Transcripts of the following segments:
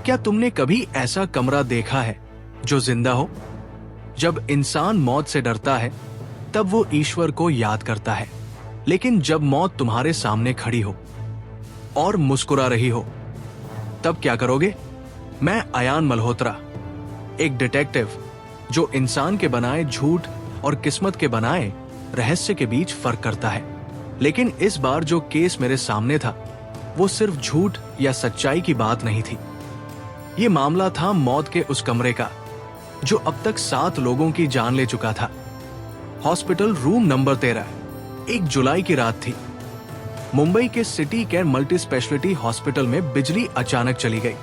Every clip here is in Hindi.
क्या तुमने कभी ऐसा कमरा देखा है जो जिंदा हो? जब इंसान मौत से डरता है तब वो ईश्वर को याद करता है, लेकिन जब मौत तुम्हारे सामने खड़ी हो और मुस्कुरा रही हो तब क्या करोगे? मैं अयान मल्होत्रा, एक डिटेक्टिव जो इंसान के बनाए झूठ और किस्मत के बनाए रहस्य के बीच फर्क करता है। लेकिन इस बार जो केस मेरे सामने था वो सिर्फ झूठ या सच्चाई की बात नहीं थी। ये मामला था मौत के उस कमरे का जो अब तक 7 लोगों की जान ले चुका था। Hospital room number 13। 1 जुलाई की रात थी। मुंबई के city care multi speciality hospital में बिजली अचानक चली गई।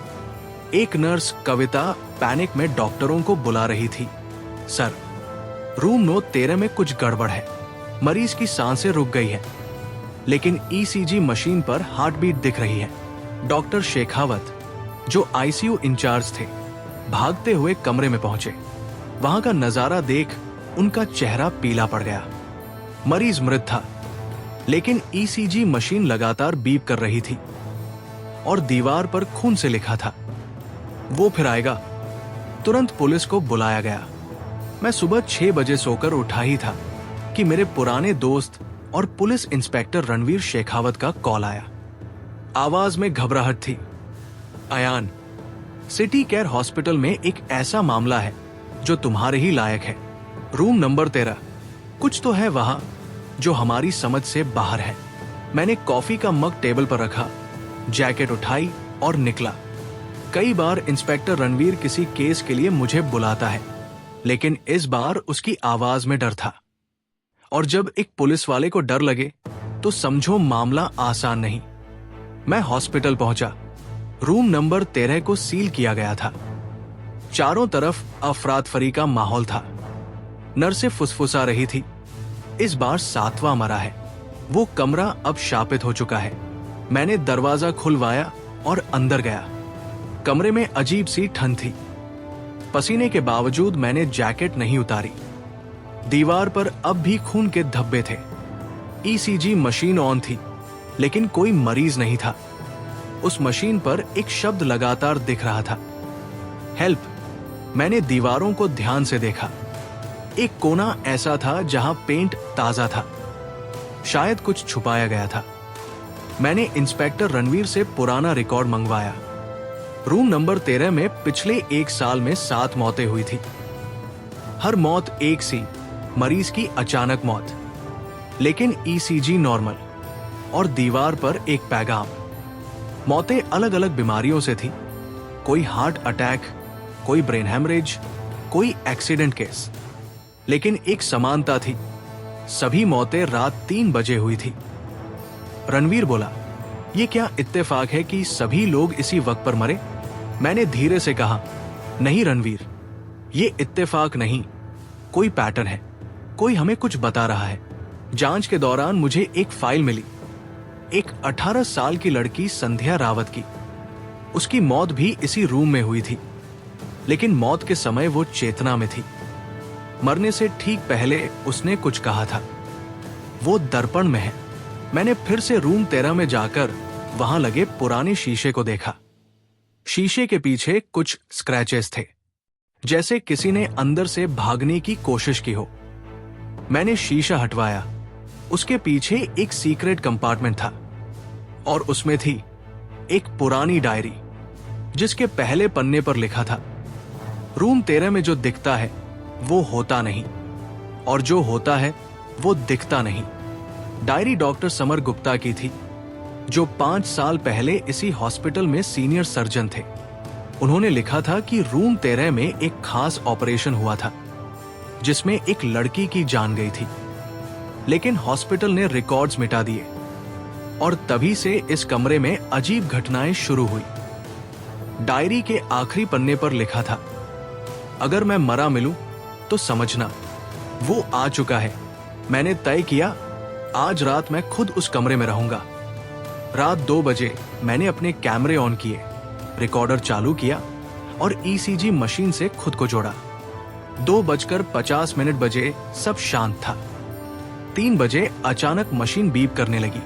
एक नर्स कविता पैनिक में डॉक्टरों को बुला रही थी। सर, रूम नंबर 13 में कुछ गड़बड़ है। मरीज की सांसें रुक गई है, लेकिन ईसीजी मशीन पर हार्ट बीट दिख रही है। डॉक्टर शेखावत, जो आईसीयू इंचार्ज थे, भागते हुए कमरे में पहुंचे। वहां का नजारा देख उनका चेहरा पीला पड़ गया। मरीज मृत था, लेकिन ईसीजी मशीन लगातार बीप कर रही थी और दीवार पर खून से लिखा था, वो फिर आएगा। तुरंत पुलिस को बुलाया गया। मैं सुबह 6 बजे सोकर उठा ही था कि मेरे पुराने दोस्त और पुलिस इंस्पेक्टर रणवीर शेखावत का कॉल आया। आवाज में घबराहट थी। अयान, सिटी केयर हॉस्पिटल में एक ऐसा मामला है जो तुम्हारे ही लायक है। Room number 13। कुछ तो है वहां जो हमारी समझ से बाहर है। मैंने कॉफी का मग टेबल पर रखा, जैकेट उठाई और निकला। कई बार इंस्पेक्टर रणवीर किसी केस के लिए मुझे बुलाता है, लेकिन इस बार उसकी आवाज में डर था। और जब एक पुलिस वाले को डर लगे तो समझो मामला आसान नहीं। मैं हॉस्पिटल पहुंचा। रूम नंबर 13 को सील किया गया था। चारों तरफ अफरात फरी का माहौल था। नर्सें फुसफुसा रही थी, इस बार 7वां मरा है। वो कमरा अब शापित हो चुका है। मैंने दरवाजा खुलवाया और अंदर गया। कमरे में अजीब सी ठंड थी। पसीने के बावजूद मैंने जैकेट नहीं उतारी। दीवार पर अब भी खून के धब्बे थे। ईसीजी मशीन ऑन थी, लेकिन कोई मरीज नहीं था। उस मशीन पर एक शब्द लगातार दिख रहा था, हेल्प। मैंने दीवारों को ध्यान से देखा। एक कोना ऐसा था जहां पेंट ताजा था, शायद कुछ छुपाया गया था। मैंने इंस्पेक्टर रणवीर से पुराना रिकॉर्ड मंगवाया। रूम नंबर 13 में पिछले 1 साल में 7 मौतें हुई थी। हर मौत एक सी, मरीज की अचानक मौत, लेकिन ईसीजी नॉर्मल। और दीवार पर एक पैगाम। मौतें अलग अलग बीमारियों से थी। कोई हार्ट अटैक, कोई ब्रेन हेमरेज, कोई एक्सीडेंट केस, लेकिन एक समानता थी, सभी मौतें रात 3 बजे हुई थी। रणवीर बोला, ये क्या इत्तेफाक है कि सभी लोग इसी वक्त पर मरे? मैंने धीरे से कहा, नहीं रणवीर, ये इत्तेफाक नहीं, कोई पैटर्न है, कोई हमें कुछ बता रहा है। जांच के दौरान मुझे एक फाइल मिली, एक 18 साल की लड़की संध्या रावत की। उसकी मौत भी इसी रूम में हुई थी, लेकिन मौत के समय वो चेतना में थी। मरने से ठीक पहले उसने कुछ कहा था। वो दर्पण में है। मैंने फिर से रूम 13 में जाकर वहां लगे पुराने शीशे को देखा। शीशे के पीछे कुछ स्क्रैचेस थे, जैसे किसी ने अंदर से भागने की कोशिश की हो। मैंने शीशा हटवाया। उसके पीछे एक सीक्रेट कंपार्टमेंट था और उसमें थी एक पुरानी डायरी, जिसके पहले पन्ने पर लिखा था, रूम 13 में जो दिखता है वो होता नहीं, और जो होता है वो दिखता नहीं। डायरी डॉक्टर समर गुप्ता की थी, जो 5 साल पहले इसी हॉस्पिटल में सीनियर सर्जन थे। उन्होंने लिखा था कि रूम 13 में एक खास ऑपरेशन हुआ था जिसमें एक लड़की की जान गई थी, लेकिन हॉस्पिटल ने रिकॉर्ड्स मिटा दिए और तभी से इस कमरे में अजीब घटनाएं शुरू हुई। डायरी के आखिरी पन्ने पर लिखा था, अगर मैं मरा मिलूं तो समझना वो आ चुका है। मैंने तय किया आज रात मैं खुद उस कमरे में रहूंगा। रात 2 बजे मैंने अपने कैमरे ऑन किए, रिकॉर्डर चालू किया और ईसीजी मशीन से खुद को जोड़ा। 2:50 बजे सब शांत था। 3 बजे अचानक मशीन बीप करने लगी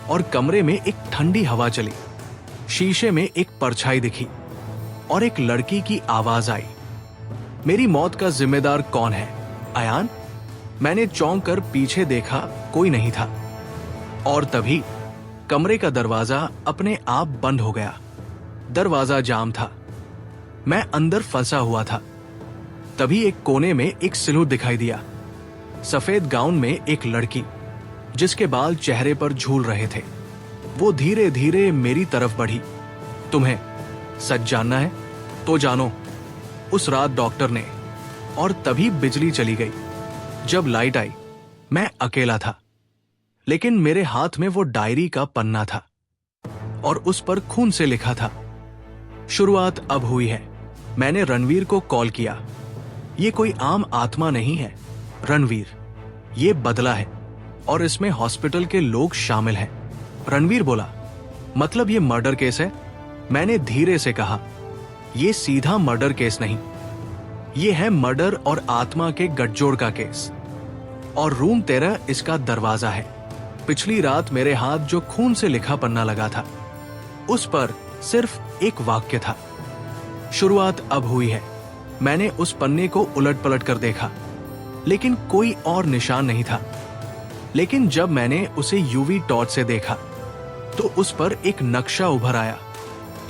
और कमरे में एक ठंडी हवा चली। शीशे में एक परछाई दिखी। और एक लड़की की आवाज आई, मेरी मौत का जिम्मेदार कौन है, अयान? मैंने चौंक कर पीछे देखा, कोई नहीं था। और तभी कमरे का दरवाजा अपने आप बंद हो गया। दरवाजा जाम था। मैं अंदर फंसा हुआ था। तभी एक कोने में एक सिलूट दिखाई दिया। सफेद गाउन में एक लड़की, जिसके बाल चेहरे पर झूल रहे थे। वो धीरे धीरे मेरी तरफ बढ़ी। तुम्हें सच जानना है तो जानो, उस रात डॉक्टर ने। और तभी बिजली चली गई। जब लाइट आई, मैं अकेला था, लेकिन मेरे हाथ में वो डायरी का पन्ना था और उस पर खून से लिखा था, शुरुआत अब हुई है। मैंने रणवीर को कॉल किया। ये कोई आम आत्मा नहीं है रणवीर, ये बदला है और इसमें हॉस्पिटल के लोग शामिल हैं। रणवीर बोला, मतलब ये मर्डर केस है? मैंने धीरे से कहा, ये सीधा मर्डर केस नहीं, ये है मर्डर और आत्मा के गठजोड़ का केस। और रूम 13 इसका दरवाजा है। पिछली रात मेरे हाथ जो खून से लिखा पन्ना लगा था, उस पर सिर्फ एक वाक्य था, शुरुआत अब हुई है। मैंने उस पन्ने को उलट पलट कर देखा, लेकिन कोई और निशान नहीं था। लेकिन जब मैंने उसे यूवी टॉर्च से देखा तो उस पर एक नक्शा उभर आया,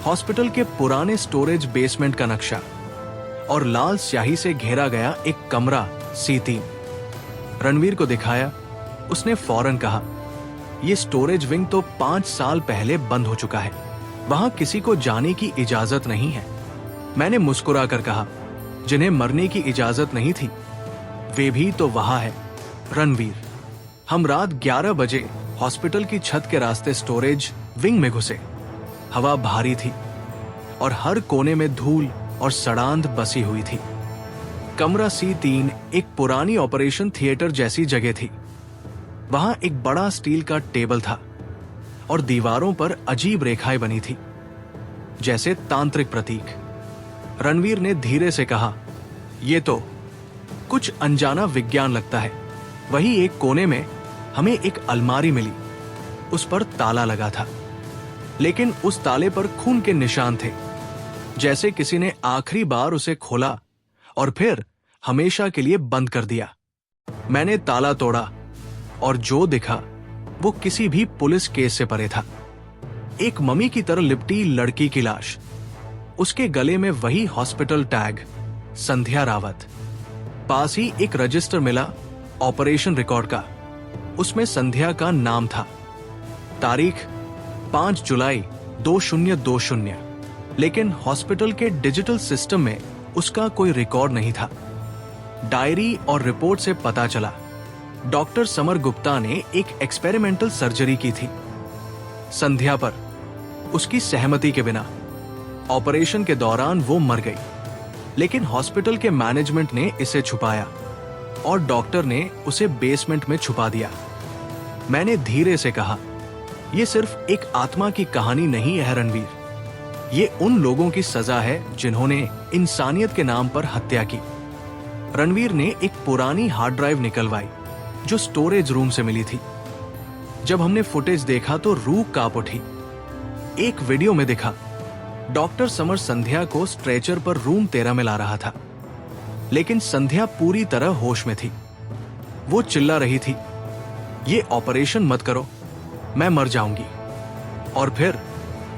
हॉस्पिटल के पुराने स्टोरेज बेसमेंट का नक्शा, और लाल स्याही से घेरा गया एक कमरा C3। रणवीर को दिखाया। उसने फौरन कहा, यह स्टोरेज विंग तो 5 साल पहले बंद हो चुका है, वहां किसी को जाने की इजाजत नहीं है। मैंने मुस्कुरा कर कहा, जिन्हें मरने की इजाजत नहीं थी वे भी तो वहां है रणवीर। हम रात 11 बजे हॉस्पिटल की छत के रास्ते स्टोरेज विंग में घुसे। हवा भारी थी और हर कोने में धूल और सड़ांध बसी हुई थी। कमरा C3 एक पुरानी ऑपरेशन थिएटर जैसी जगह थी। वहां एक बड़ा स्टील का टेबल था और दीवारों पर अजीब रेखाएं बनी थी, जैसे तांत्रिक प्रतीक। रणवीर ने धीरे से कहा, यह तो कुछ अनजाना विज्ञान लगता है। वही एक कोने में हमें एक अलमारी मिली, उस पर ताला लगा था, लेकिन उस ताले पर खून के निशान थे, जैसे किसी ने आखिरी बार उसे खोला और फिर हमेशा के लिए बंद कर दिया। मैंने ताला तोड़ा और जो दिखा वो किसी भी पुलिस केस से परे था। एक मम्मी की तरह लिपटी लड़की की लाश, उसके गले में वही हॉस्पिटल टैग, संध्या रावत। पास ही एक रजिस्टर मिला ऑपरेशन रिकॉर्ड का, उसमें संध्या का नाम था। तारीख 5 जुलाई 2020, लेकिन हॉस्पिटल के डिजिटल सिस्टम में उसका कोई रिकॉर्ड नहीं था। डायरी और रिपोर्ट से पता चला डॉक्टर समर गुप्ता ने एक एक्सपेरिमेंटल सर्जरी की थी संध्या पर, उसकी सहमति के बिना। ऑपरेशन के दौरान वो मर गई, लेकिन हॉस्पिटल के मैनेजमेंट ने इसे छुपाया और डॉक्टर ने उसे बेसमेंट में छुपा दिया। मैंने धीरे से कहा, यह सिर्फ एक आत्मा की कहानी नहीं है रणवीर, ये उन लोगों की सजा है जिन्होंने इंसानियत के नाम पर हत्या की। रणवीर ने एक पुरानी हार्ड ड्राइव निकलवाई जो स्टोरेज रूम से मिली थी। जब हमने फुटेज देखा तो रूह कांप उठी। एक वीडियो में दिखा डॉक्टर समर संध्या को स्ट्रेचर पर रूम 13 में ला रहा था, लेकिन संध्या पूरी तरह होश में थी। वो चिल्ला रही थी, ये ऑपरेशन मत करो, मैं मर जाऊंगी। और फिर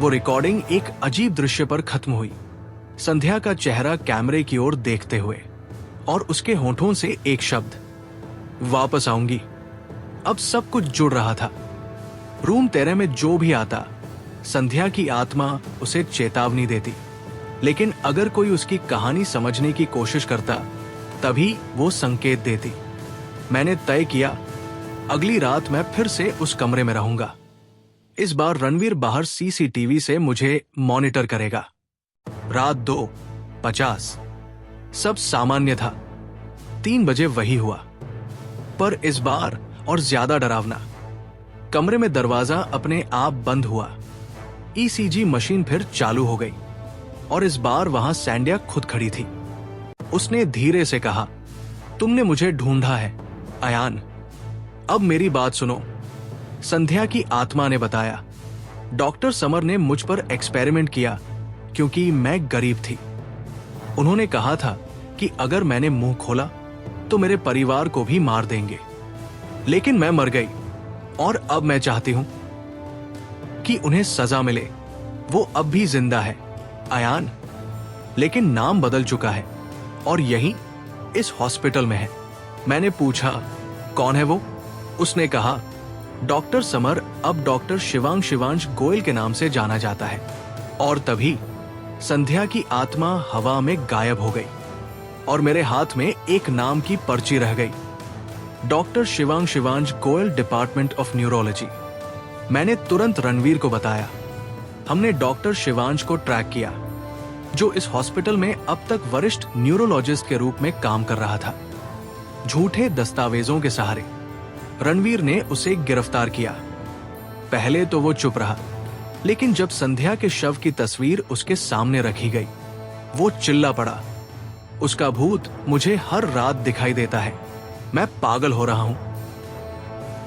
वो रिकॉर्डिंग एक अजीब दृश्य पर खत्म हुई। संध्या का चेहरा कैमरे की ओर देखते हुए और उसके होंठों से एक शब्द, वापस आऊंगी। अब सब कुछ जुड़ रहा था। रूम 13 में जो भी आता, संध्या की आत्मा उसे चेतावनी देती, लेकिन अगर कोई उसकी कहानी समझने की कोशिश करता तभी वो संकेत देती। मैंने तय किया, अगली रात मैं फिर से उस कमरे में रहूंगा। इस बार रणवीर बाहर CCTV से मुझे मॉनिटर करेगा। रात 2:50, सब सामान्य था। 3 बजे वही हुआ, पर इस बार और ज्यादा डरावना। कमरे में दरवाजा अपने आप बंद हुआ। ECG मशीन फिर चालू हो गई और इस बार वहां सैंडिया खुद खड़ी थी। उसने धीरे से कहा, तुमने मुझे ढूंढा है अयान, अब मेरी बात सुनो। संध्या की आत्मा ने बताया, डॉक्टर समर ने मुझ पर एक्सपेरिमेंट किया क्योंकि मैं गरीब थी। उन्होंने कहा था कि अगर मैंने मुंह खोला तो मेरे परिवार को भी मार देंगे, लेकिन मैं मर गई और अब मैं चाहती हूं कि उन्हें सजा मिले। वो अब भी जिंदा है, अयान, लेकिन नाम बदल चुका है और यहीं इस हॉस्पिटल में है। मैंने पूछा, कौन है वो? उसने कहा, डॉक्टर समर अब डॉक्टर शिवांश गोयल के नाम से जाना जाता है। और तभी संध्या की आत्मा हवा में गायब हो गई और मेरे हाथ में एक नाम की पर्ची रह गई, doctor Shivansh Goyal, department of neurology. मैंने तुरंत रणवीर को बताया। हमने डॉक्टर शिवांश को ट्रैक किया, जो इस हॉस्पिटल में अब तक वरिष्ठ न्यूरोलॉजिस्ट के रूप में काम कर रहा था। झूठे दस्तावेजों के सहारे रणवीर ने उसे गिरफ्तार किया। पहले तो वो चुप रहा, लेकिन जब संध्या के शव की तस्वीर उसके सामने रखी गई, वो चिल्ला पड़ा, उसका भूत मुझे हर रात दिखाई देता है, मैं पागल हो रहा हूं।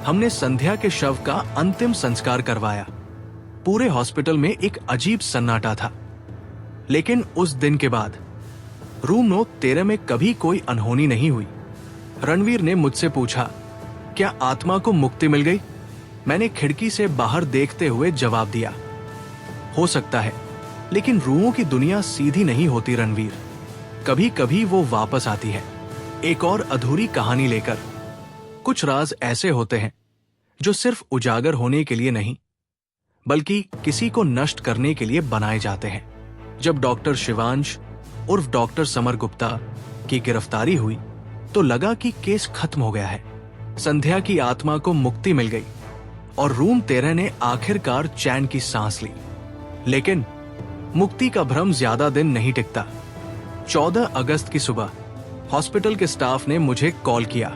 हमने संध्या के शव का अंतिम संस्कार करवाया। पूरे हॉस्पिटल में एक अजीब सन्नाटा था। लेकिन उस दिन के बाद रूम नो 13 में कभी कोई अनहोनी नहीं हुई। रणवीर ने मुझसे पूछा, क्या आत्मा को मुक्ति मिल गई? मैंने खिड़की से बाहर देखते हुए जवाब दिया, हो सकता है, लेकिन रूहों की दुनिया सीधी नहीं होती रणवीर। कभी कभी वो वापस आती है, एक और अधूरी कहानी लेकर। कुछ राज ऐसे होते हैं जो सिर्फ उजागर होने के लिए नहीं, बल्कि किसी को नष्ट करने के लिए बनाए जाते हैं। जब डॉक्टर शिवांश उर्फ डॉक्टर समर गुप्ता की गिरफ्तारी हुई तो लगा कि केस खत्म हो गया है। संध्या की आत्मा को मुक्ति मिल गई और रूम 13 ने आखिरकार चैन की सांस ली। लेकिन मुक्ति का भ्रम ज्यादा दिन नहीं टिकता। 14 अगस्त की सुबह हॉस्पिटल के स्टाफ ने मुझे कॉल किया,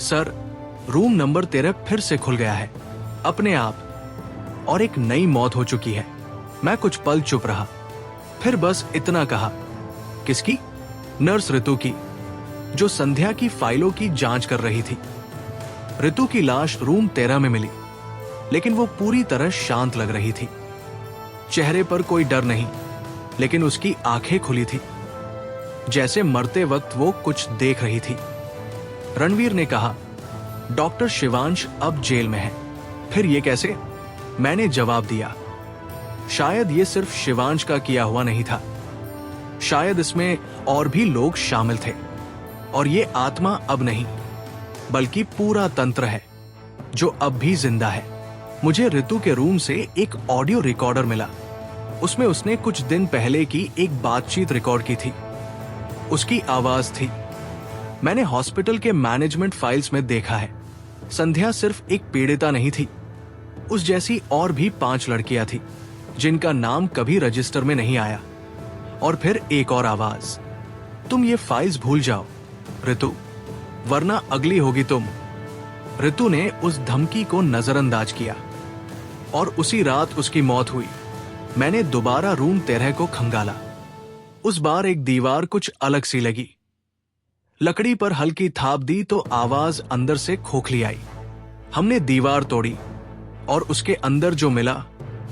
सर, रूम नंबर 13 फिर से खुल गया है अपने आप, और एक नई मौत हो चुकी है। मैं कुछ पल चुप रहा, फिर बस इतना कहा, किसकी? नर्स ऋतु की, जो संध्या की फाइलों की जांच कर रही थी। ऋतु की लाश रूम 13 में मिली, लेकिन वो पूरी तरह शांत लग रही थी। चेहरे पर कोई डर नहीं, लेकिन उसकी आंखें खुली थी, जैसे मरते वक्त वो कुछ देख रही थी। रणवीर ने कहा, डॉक्टर शिवांश अब जेल में है। फिर ये कैसे? मैंने जवाब दिया, शायद ये सिर्फ शिवांश का किया हुआ नहीं था, शायद इसमें और भी लोग शामिल थे। और ये आत्मा अब नहीं, बल्कि पूरा तंत्र है जो अब भी जिंदा है। मुझे ऋतु के रूम से एक ऑडियो रिकॉर्डर मिला। उसमें उसने कुछ दिन पहले की एक बातचीत रिकॉर्ड की थी। उसकी आवाज थी। मैंने हॉस्पिटल के मैनेजमेंट फाइल्स में देखा है, संध्या सिर्फ एक पीड़िता नहीं थी, उस जैसी और भी 5 लड़कियां थी जिनका नाम कभी रजिस्टर में नहीं आया। और फिर एक और आवाज, तुम ये फाइल्स भूल जाओ ऋतु, वरना अगली होगी तुम। ऋतु ने उस धमकी को नजरअंदाज किया और उसी रात उसकी मौत हुई। मैंने दोबारा रूम 13 को खंगाला। उस बार एक दीवार कुछ अलग सी लगी। लकड़ी पर हल्की थाप दी तो आवाज अंदर से खोखली आई। हमने दीवार तोड़ी और उसके अंदर जो मिला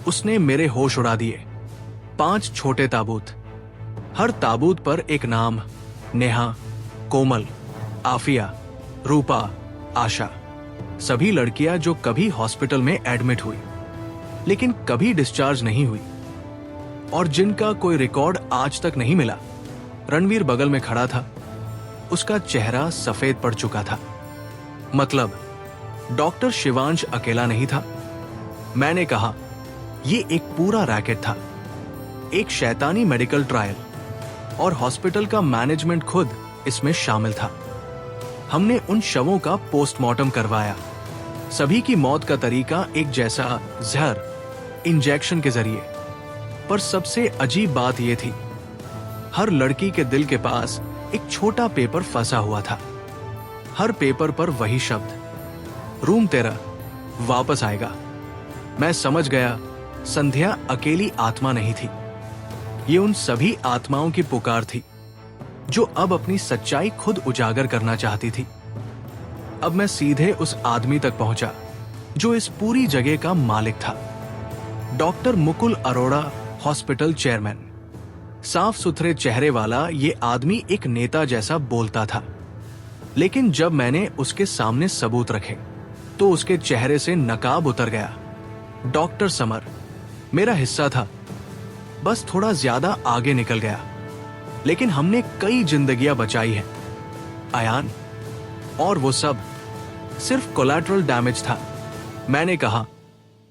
उसने मेरे होश उड़ा दिए। 5 छोटे ताबूत, हर ताबूत पर एक नाम, नेहा, कोमल, आफिया, रूपा, आशा। सभी लड़कियां जो कभी हॉस्पिटल में एडमिट हुई, लेकिन कभी डिस्चार्ज नहीं हुई, और जिनका कोई रिकॉर्ड आज तक नहीं मिला। रणवीर बगल में खड़ा था, उसका चेहरा सफेद पड़ चुका था। मतलब डॉक्टर शिवांश अकेला नहीं था। मैंने कहा, यह एक पूरा रैकेट था, एक शैतानी मेडिकल ट्रायल, और हॉस्पिटल का मैनेजमेंट खुद इसमें शामिल था। हमने उन शवों का पोस्टमार्टम करवाया। सभी की मौत का तरीका एक जैसा, जहर, इंजेक्शन के जरिए। पर सबसे अजीब बात यह थी, हर लड़की के दिल के पास एक छोटा पेपर फंसा हुआ था। हर पेपर पर वही शब्द, रूम 13 वापस आएगा। मैं समझ गया, संध्या अकेली आत्मा नहीं थी। ये उन सभी आत्माओं की पुकार थी जो अब अपनी सच्चाई खुद उजागर करना चाहती थी। अब मैं सीधे उस आदमी तक पहुंचा जो इस पूरी जगह का मालिक था। Doctor Mukul Arora hospital chairman. साफ सुथरे चेहरे वाला ये आदमी एक नेता जैसा बोलता था, लेकिन जब मैंने उसके सामने सबूत रखे तो उसके चेहरे से नकाब उतर गया। डॉक्टर समर मेरा हिस्सा था, बस थोड़ा ज्यादा आगे निकल गया, लेकिन हमने कई जिंदगियां बचाई हैं अयान, और वो सब सिर्फ कोलैटरल डैमेज था। मैंने कहा,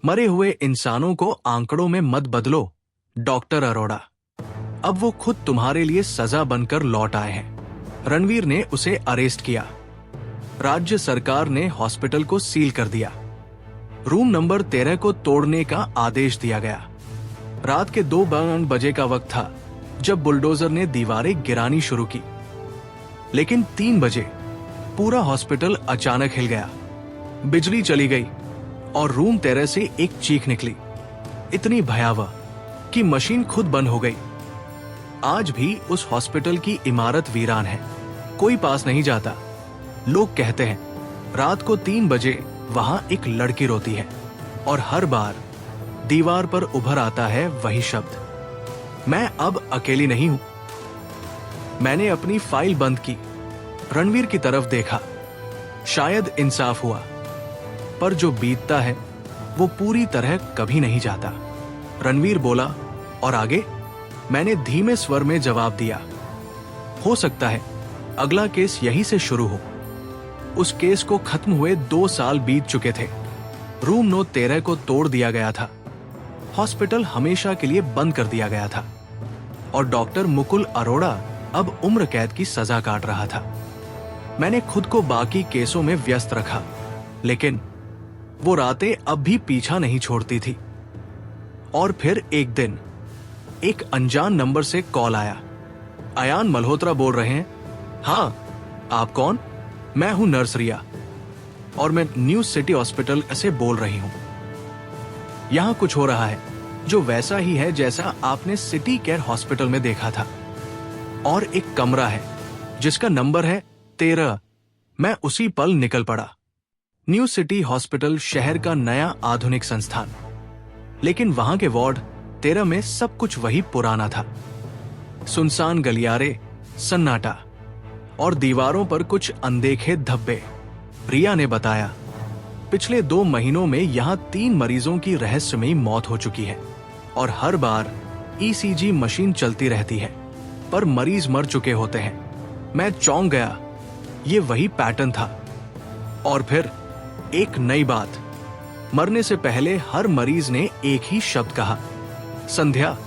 मरे हुए इंसानों को आंकड़ों में मत बदलो डॉक्टर अरोड़ा, अब वो खुद तुम्हारे लिए सजा बनकर लौट आए हैं। रणवीर ने उसे अरेस्ट किया। राज्य सरकार ने हॉस्पिटल को सील कर दिया। रूम नंबर 13 को तोड़ने का आदेश दिया गया। रात के 2 बजे का वक्त था जब बुलडोजर ने दीवारें गिरानी शुरू की, लेकिन 3 बजे पूरा हॉस्पिटल अचानक हिल गया। बिजली चली गई और रूम 13 से एक चीख निकली, इतनी भयावह कि मशीन खुद बंद हो गई। आज भी उस हॉस्पिटल की इमारत वीरान है, कोई पास नहीं जाता। लोग कहते हैं रात को 3 बजे वहां एक लड़की रोती है और हर बार दीवार पर उभर आता है वही शब्द, मैं अब अकेली नहीं हूं। मैंने अपनी फाइल बंद की, रणवीर की तरफ देखा, शायद इंसाफ हुआ, पर जो बीतता है वो पूरी तरह कभी नहीं जाता। रणवीर बोला, और आगे? मैंने धीमे स्वर में जवाब दिया, हो सकता है अगला केस यहीं से शुरू हो। उस केस को खत्म हुए 2 साल बीत चुके थे। रूम नो 13 को तोड़ दिया गया था, हॉस्पिटल हमेशा के लिए बंद कर दिया गया था, और डॉक्टर मुकुल अरोड़ा अब उम्र कैद की सजा काट रहा था। मैंने खुद को बाकी केसों में व्यस्त रखा, लेकिन वो रातें अब भी पीछा नहीं छोड़ती थी। और फिर एक दिन एक अनजान नंबर से कॉल आया। अयान मल्होत्रा बोल रहे हैं? हाँ, आप कौन? मैं हूं नर्स रिया, और मैं न्यू सिटी हॉस्पिटल से बोल रही हूं। यहां कुछ हो रहा है जो वैसा ही है जैसा आपने सिटी केयर हॉस्पिटल में देखा था, और एक कमरा है जिसका नंबर है 13। मैं उसी पल निकल पड़ा। न्यू सिटी हॉस्पिटल शहर का नया आधुनिक संस्थान, लेकिन वहां के वार्ड 13 में सब कुछ वही पुराना था। सुनसान गलियारे, सन्नाटा, और दीवारों पर कुछ अनदेखे धब्बे। रिया ने बताया, पिछले 2 महीनों में यहां 3 मरीजों की रहस्यमयी मौत हो चुकी है, और हर बार ईसीजी मशीन चलती रहती है, पर मरीज मर चुके होते हैं। मैं चौंक गया, ये वही पैटर्न था। और फिर एक नई बात, मरने से पहले हर मरीज ने एक ही शब्द कहा, संध्या।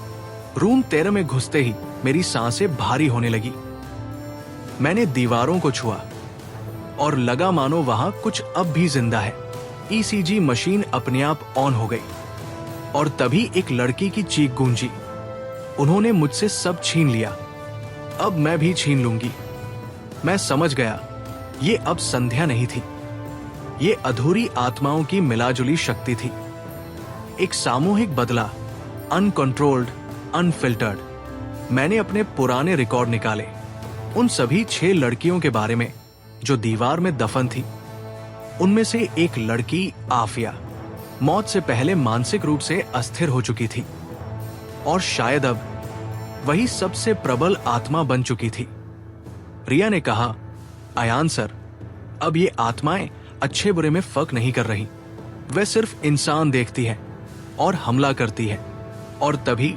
रूम 13 में घुसते ही मेरी सांसें भारी होने लगी। मैंने दीवारों को छुआ और लगा मानो वहां कुछ अब भी जिंदा है। ईसीजी मशीन अपने आप ऑन हो गई, और तभी एक लड़की की चीख गूंजी, उन्होंने मुझसे सब छीन लिया, अब मैं भी छीन लूंगी। मैं समझ गया, ये अब संध्या नहीं थी, ये अधूरी आत्माओं की मिलाजुली शक्ति थी। एक सामूहिक बदला, अनकंट्रोल्ड, अनफिल्टर्ड। मैंने अपने पुराने रिकॉर्ड निकाले, उन सभी 6 लड़कियों के बारे में जो दीवार में दफन थी। उनमें से एक लड़की आफिया मौत से पहले मानसिक रूप से अस्थिर हो चुकी थी, और शायद अब वही सबसे प्रबल आत्मा बन चुकी थी। रिया ने कहा, अयान सर, अब ये आत्माएं अच्छे बुरे में फर्क नहीं कर रही, वे सिर्फ इंसान देखती है और हमला करती है। और तभी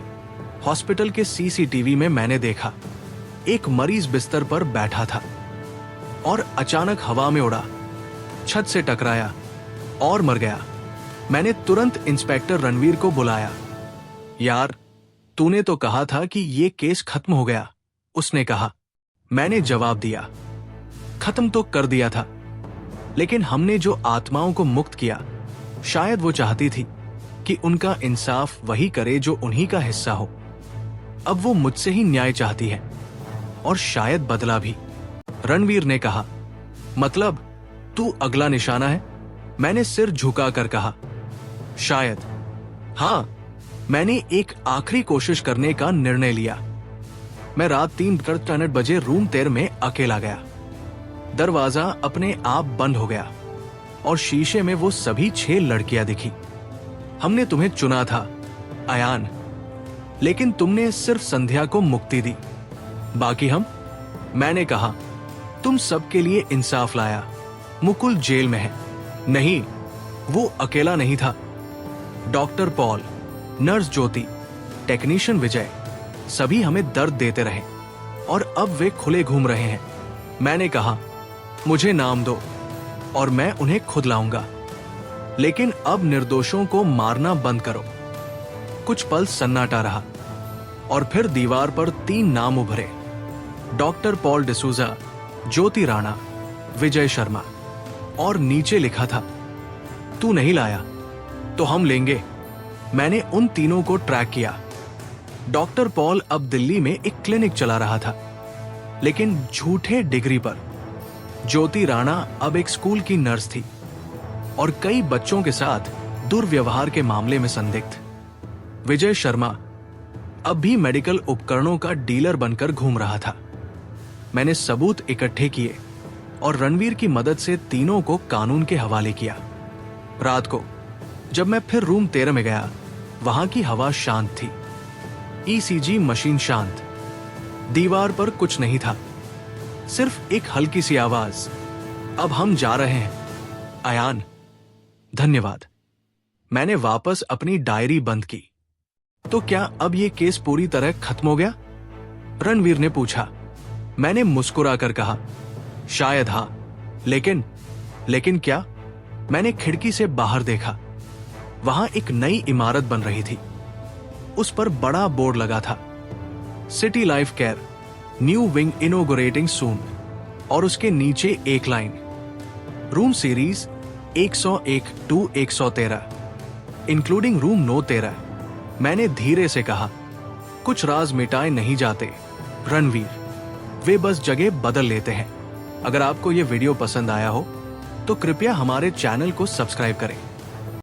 हॉस्पिटल के सीसीटीवी में मैंने देखा, एक मरीज बिस्तर पर बैठा था और अचानक हवा में उड़ा, छत से टकराया और मर गया। मैंने तुरंत इंस्पेक्टर रणवीर को बुलाया। यार, तूने तो कहा था कि ये केस खत्म हो गया, उसने कहा। मैंने जवाब दिया, खत्म तो कर दिया था, लेकिन हमने जो आत्माओं को मुक्त किया, शायद वो चाहती थी कि उनका इंसाफ वही करे जो उन्हीं का हिस्सा हो। अब वो मुझसे ही न्याय चाहती है, और शायद बदला भी। रणवीर ने कहा, मतलब तू अगला निशाना है? मैंने सिर झुका कर कहा, शायद। हाँ, मैंने एक आखिरी कोशिश करने का निर्णय लिया। मैं रात 3 बजे रूम 13 में अकेला गया। दरवाजा अपने आप बंद हो गया, और शीशे में वो सभी 6 लड़कियां दिखी। हमने तुम्हें चुना था, अयान। लेकिन तुमने सिर्फ संध्या को मुक्ति दी, बाकी हम। मैंने कहा, तुम सबके लिए इंसाफ लाया। मुकुल जेल में है। नहीं, वो अकेला नहीं था। डॉक्टर पॉल, नर्स ज्योति, टेक्नीशियन विजय, सभी हमें दर्द देते रहे और अब वे खुले घूम रहे हैं। मैंने कहा, मुझे नाम दो और मैं उन्हें खुद लाऊंगा, लेकिन अब निर्दोषों को मारना बंद करो। कुछ पल सन्नाटा रहा और फिर दीवार पर 3 नाम उभरे। डॉक्टर पॉल डिसूजा, ज्योति राणा, विजय शर्मा, और नीचे लिखा था, तू नहीं लाया तो हम लेंगे। मैंने उन तीनों को ट्रैक किया। डॉक्टर पॉल अब दिल्ली में एक क्लिनिक चला रहा था, लेकिन झूठे डिग्री पर। ज्योति राणा अब एक स्कूल की नर्स थी और कई बच्चों के साथ दुर्व्यवहार के मामले में संदिग्ध। विजय शर्मा अब भी मेडिकल उपकरणों का डीलर बनकर घूम रहा था। मैंने सबूत इकट्ठे किए और रणवीर की मदद से तीनों को कानून के हवाले किया। रात को जब मैं फिर रूम 13 में गया, वहां की हवा शांत थी। ईसीजी मशीन शांत। दीवार पर कुछ नहीं था, सिर्फ एक हल्की सी आवाज, अब हम जा रहे हैं। अयान, धन्यवाद। मैंने वापस अपनी डायरी बंद की। तो क्या अब यह केस पूरी तरह खत्म हो गया? रणवीर ने पूछा। मैंने मुस्कुराकर कहा, शायद हाँ, लेकिन क्या? मैंने खिड़की से बाहर देखा। वहां एक नई इमारत बन रही थी। उस पर बड़ा बोर्ड लगा था, city life care, new wing inaugurating soon, और उसके नीचे एक line, room series 101 to 113, including room 913। मैंने धीरे से कहा, कुछ राज मिटाए नहीं जाते रणवीर, वे बस जगह बदल लेते हैं। अगर आपको यह वीडियो पसंद आया हो तो कृपया हमारे चैनल को सब्सक्राइब करें